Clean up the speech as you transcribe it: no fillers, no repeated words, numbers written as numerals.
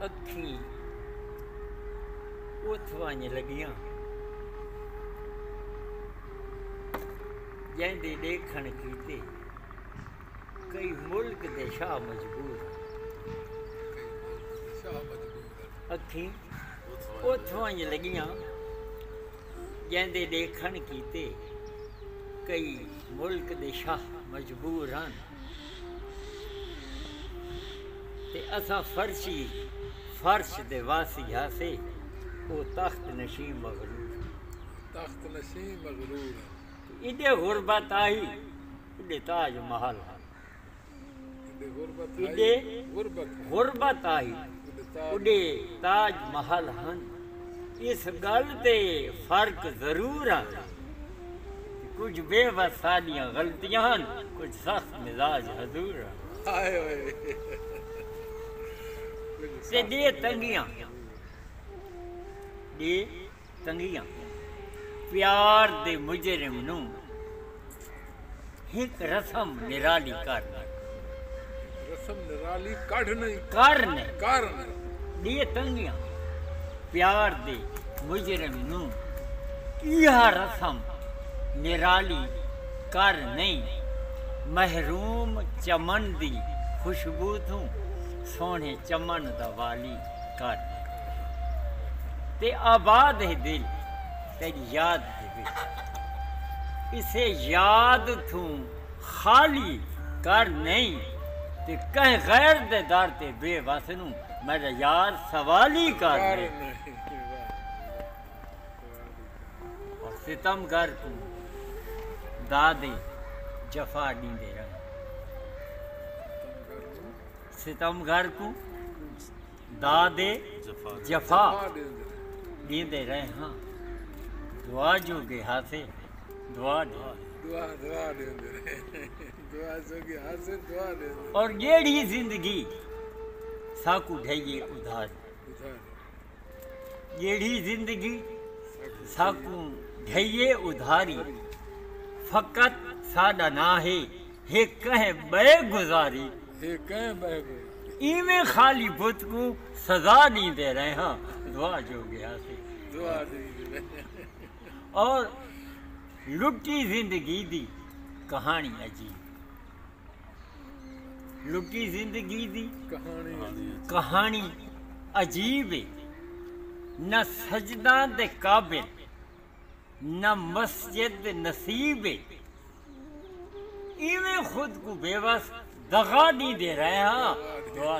अखी उथवान लगियां जैंदे देखण कीते कई मुल्क दे शाह मजबूर अखी उथवान लगियां जैंदे देखण कीते कई मुल्क दे शाह मजबूर हन ते असा फर्श दे वासी हासे वो तख्त नशीं मगरूर इडे गुरबत आई इडे ताज महल इडे गुरबत आई उडे ताज महल हन। इस गल ते फर्क जरूर है, कुछ बेबस साडियां गलतियां हन, कुछ सख्त मिजाज हजूर ते दे तंगियां प्यार दे मुजरिम नू हिक रस्म निराली कर दे तंगियां प्यार दे मुजरिम नू यह रस्म निराली कर नहीं। महरूम चमन दी खुशबू तू सोने चमन दा वाली कर ते आबाद है दिल तेरी याद दे विच। इसे याद तू खाली कर नहीं ते कह गैर दे दर ते बेबस नू मेरा यार सवाली कर नहीं। और सितमगर तू दादे जफा दींदे रहे, सितमगर को दादे जफा दींदे रहे। हाँ दुआ जो के हाथे दुआ और जेड़ी जिंदगी साकू ढैये उधार, जेड़ी जिंदगी साकू ढैये उधारी फकत साडा ना है कह बे गुजारी इवें खाली बुत को सजा नहीं दे रहे। हाँ दुआ जो गया से और लुटी जिंदगी दी कहानी अजीब, लुटी जिंदगी दी कहानी अजीब है। न सजदा दे काबिल न मस्जिद नसीब है, इवें खुद को बेबस दगा नहीं दे रहे। हाँ दुआ